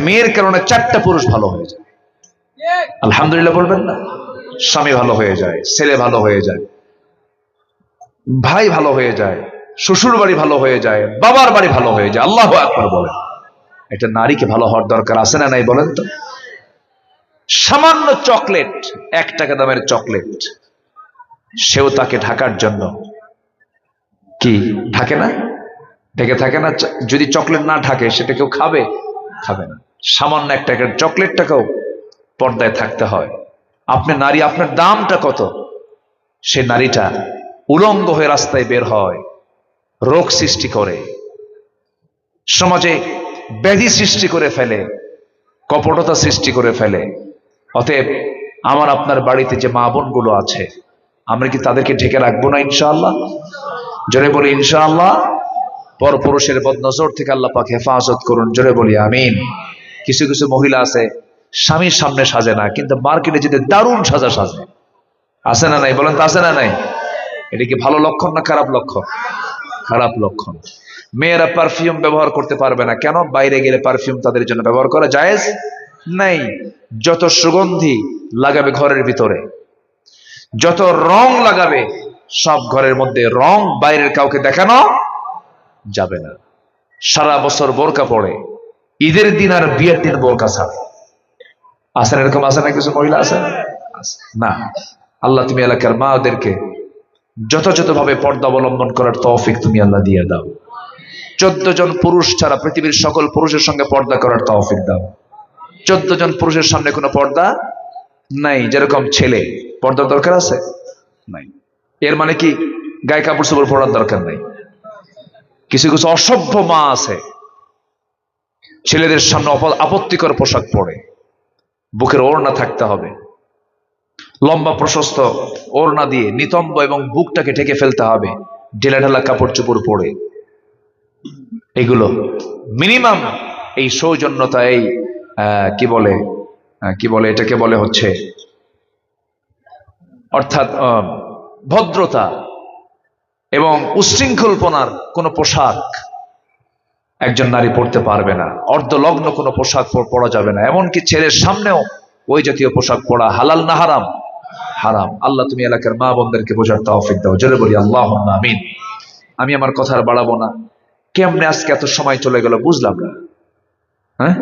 মেয়ের কারণে 4টা পুরুষ ভালো হয়ে যায়। আলহামদুলিল্লাহ বলবেন না? স্বামী ভালো হয়ে যায়, ছেলে ভালো হয়ে যায়, ভাই ভালো হয়ে যায়, শ্বশুর বাড়ি ভালো হয়ে যায়, বাবার বাড়ি ভালো হয়ে যায়। আল্লাহু আকবার বলেন। একটা নারীকে ভালো হওয়ার দরকার আছে না নাই বলেন তো? সামান্য চকলেট, 1 টাকা দামের চকলেট, সেও তাকে ঢাকার জন্য কি ঢাকে না, ঢেকে থাকে না? যদি চকলেট না ঢাকে সেটা কেউ খাবে? খাবে না। সামান্য 1 টাকার চকলেটটাকেও পর্দায় থাকতে হয়। আপনি নারী, আপনার দামটা কত? সে নারীটা উলঙ্গ হয়ে রাস্তায় বের হয়, রোগ সৃষ্টি করে, সমাজে ব্যাধি সৃষ্টি করে ফেলে, কপটতা সৃষ্টি করে ফেলে। অতএব আমার আপনার বাড়িতে যে মা বোনগুলো আছে, আমরা কি তাদেরকে ঢেকে রাখবো না ইনশাআল্লাহ? জোরে বলি ইনশাআল্লাহ। পরপুরুষের বদনজর থেকে আল্লাহ পাক হেফাজত করুন, জোরে বলি আমিন। কিছু কিছু মহিলা আছে স্বামীর সামনে সাজে না, কিন্তু মার্কেটে যেতে দারুণ সাজে। আছে না নাই বলেন তো? আছে না নাই? এটা কি ভালো লক্ষণ না খারাপ লক্ষণ? খারাপ লক্ষণ। মেয়েরা পারফিউম ব্যবহার করতে পারবে না কেন? বাইরে গেলে পারফিউম তাদের জন্য ব্যবহার করা জায়েজ নাই। যত সুগন্ধি লাগাবে ঘরের ভিতরে, যত রং লাগাবে, সব ঘরের মধ্যে রং, বাইরের কাউকে দেখানো যাবে না। সারা বছর বোরকা পড়ে, ঈদের দিন আর বিয়ের দিন বোরকা ছাড়ে। আছেন এরকম? আছে না কিছু মহিলা? আছে না? আল্লাহ তুমি এলাকার মা ওদেরকে যথাযথভাবে পর্দা অবলম্বন করার তৌফিক তুমি আল্লাহ দিয়ে দাও। 14 জন পুরুষ ছাড়া পৃথিবীর সকল পুরুষের সঙ্গে পর্দা করার তৌফিক দাও। 14 জন পুরুষের সামনে কোনো পর্দা নাই। যেরকম ছেলে পর্দার দরকার আছে নাই, এর মানে কি গায়ে কাপড় চোপড় পরার দরকার নাই? কিছু কিছু অসভ্য মা আছে, ছেলেদের সামনে আপত্তিকর পোশাক পরে, বুকের ওড়না থাকতে হবে, লম্বা প্রশস্ত ওড়না দিয়ে নিতম্ব এবং বুকটাকে ঢেকে ফেলতে হবে, ঢেলা ঢালা কাপড় চোপড় পরে। এগুলো মিনিমাম এই সৌজন্যতা, এই কি বলে এটাকে বলে হচ্ছে অর্থাৎ ভদ্রতা এবং উচ্ছৃঙ্খলপনার কোন পোশাক একজন নারী পরতে পারবে না। অর্ধলগ্ন কোনো পোশাক পরা যাবে না। এমনকি ছেলের সামনেও ওই জাতীয় পোশাক পরা হালাল না হারাম? হারাম। আল্লাহ তুমি এলাকার মা বোনদেরকে বোঝার তৌফিক দাও, জোরে বলি আল্লাহুম্মা আমিন। আমি আমার কথা আর বাড়াবো না। কেমনে আজকে এত সময় চলে গেল বুঝলাম না। হ্যাঁ,